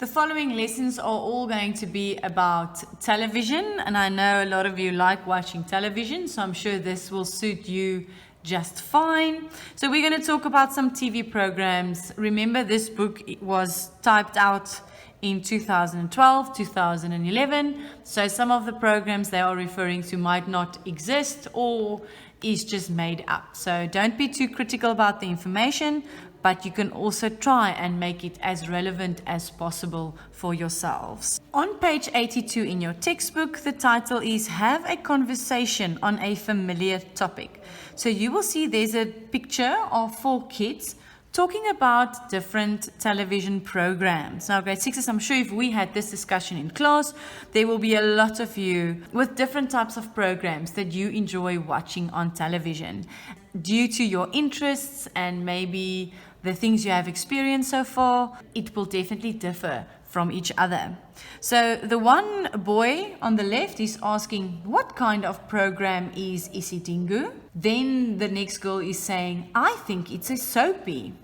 The following lessons are all going to be about television, and I know a lot of you like watching television, so I'm sure this will suit you just fine. So we're going to talk about some TV programs. Remember, this book was typed out in 2012, 2011, so some of the programs they are referring to might not exist or is just made up. So don't be too critical about the information, but you can also try and make it as relevant as possible for yourselves. On page 82 in your textbook, the title is Have a Conversation on a Familiar Topic. So you will see there's a picture of 4 kids talking about different television programs. Now, grade 6s, I'm sure if we had this discussion in class, there will be a lot of you with different types of programs that you enjoy watching on television. Due to your interests and maybe the things you have experienced so far, it will definitely differ from each other. So the one boy on the left is asking, what kind of program is Isitingu? Then the next girl is saying, I think it's a soapy.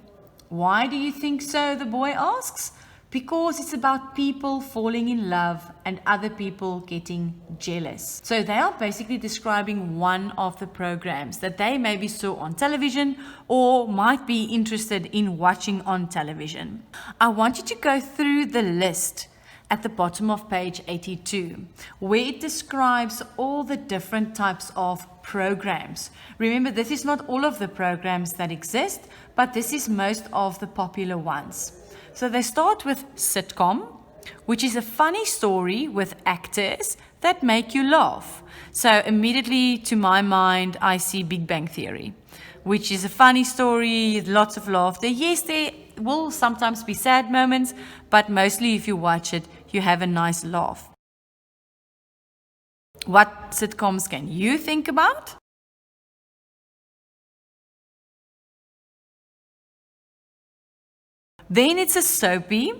Why do you think so? The boy asks. Because it's about people falling in love and other people getting jealous. So they are basically describing one of the programs that they maybe saw on television or might be interested in watching on television. I want you to go through the list at the bottom of page 82, where it describes all the different types of programs. Remember, this is not all of the programs that exist, but this is most of the popular ones. So they start with sitcom, which is a funny story with actors that make you laugh. So immediately to my mind, I see Big Bang Theory, which is a funny story, lots of laughter. Yes, there will sometimes be sad moments, but mostly if you watch it, you have a nice laugh. What sitcoms can you think about? Then it's a soapy,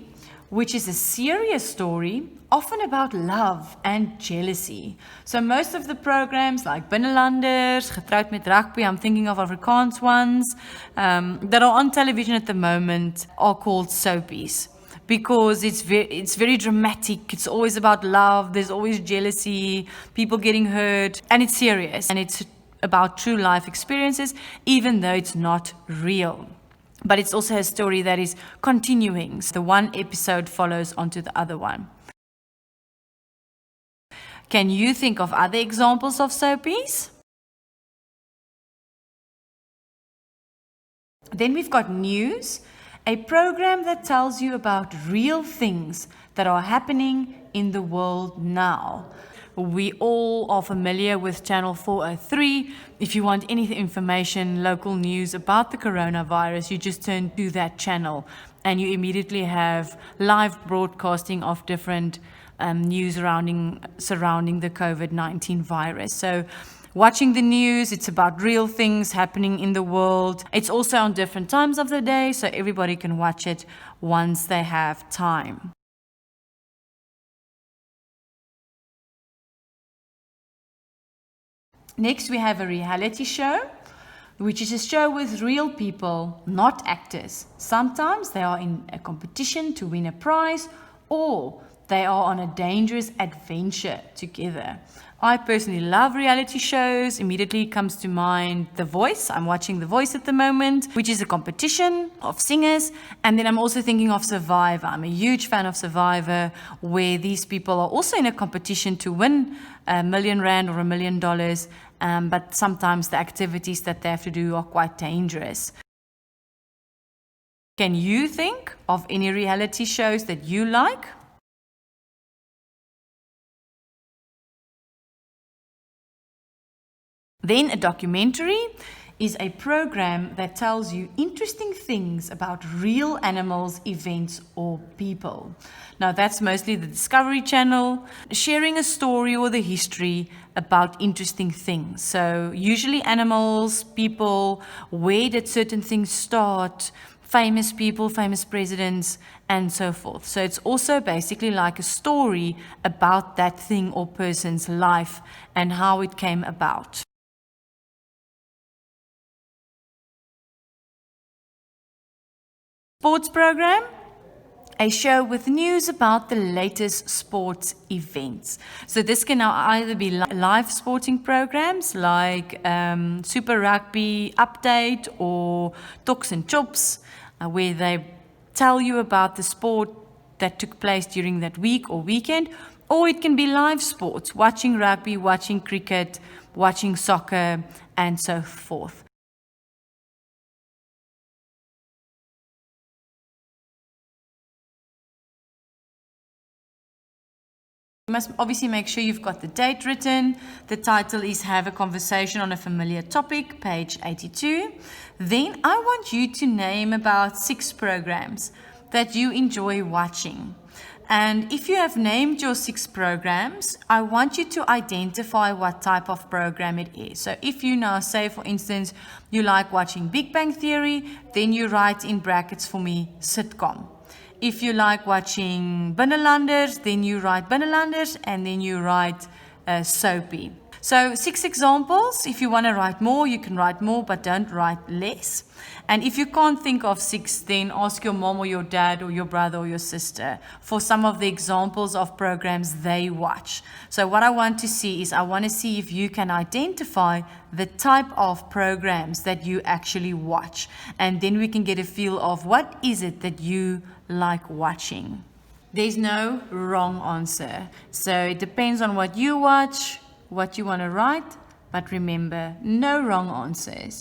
which is a serious story, often about love and jealousy. So most of the programs like Binnenlanders, Getrouwd met Rugby, I'm thinking of Afrikaans ones, that are on television at the moment are called soapies. Because it's very dramatic, it's always about love, there's always jealousy, people getting hurt, and it's serious. And it's about true life experiences, even though it's not real. But it's also a story that is continuing. So the one episode follows onto the other one. Can you think of other examples of soapies? Then we've got news, a program that tells you about real things that are happening in the world now. We all are familiar with Channel 403. If you want any information, local news about the coronavirus, you just turn to that channel and you immediately have live broadcasting of different news surrounding the COVID-19 virus. So watching the news, it's about real things happening in the world. It's also on different times of the day, so everybody can watch it once they have time. Next, we have a reality show, which is a show with real people, not actors. Sometimes they are in a competition to win a prize, or they are on a dangerous adventure together. I personally love reality shows. Immediately comes to mind The Voice. I'm watching The Voice at the moment, which is a competition of singers. And then I'm also thinking of Survivor. I'm a huge fan of Survivor, where these people are also in a competition to win R1 million or $1 million. But sometimes the activities that they have to do are quite dangerous. Can you think of any reality shows that you like? Then a documentary is a program that tells you interesting things about real animals, events, or people. Now that's mostly the Discovery Channel, sharing a story or the history about interesting things. So usually animals, people, where did certain things start, famous people, famous presidents, and so forth. So it's also basically like a story about that thing or person's life and how it came about. Sports program, a show with news about the latest sports events. So this can now either be live sporting programs like Super Rugby Update or Talks and Chops, where they tell you about the sport that took place during that week or weekend, or it can be live sports, watching rugby, watching cricket, watching soccer, and so forth. You must obviously make sure you've got the date written. The title is Have a Conversation on a Familiar Topic, page 82. Then I want you to name about 6 programs that you enjoy watching. And if you have named your 6 programs, I want you to identify what type of program it is. So if you now say, for instance, you like watching Big Bang Theory, then you write in brackets for me, sitcom. If you like watching Binnelanders, then you write Binnelanders and then you write soapy. So 6 examples. If you want to write more, you can write more, but don't write less. And if you can't think of 6, then ask your mom or your dad or your brother or your sister for some of the examples of programs they watch. So what I want to see is I want to see if you can identify the type of programs that you actually watch. And then we can get a feel of what is it that you like watching. There's no wrong answer. So it depends on what you watch, what you want to write, but remember, no wrong answers.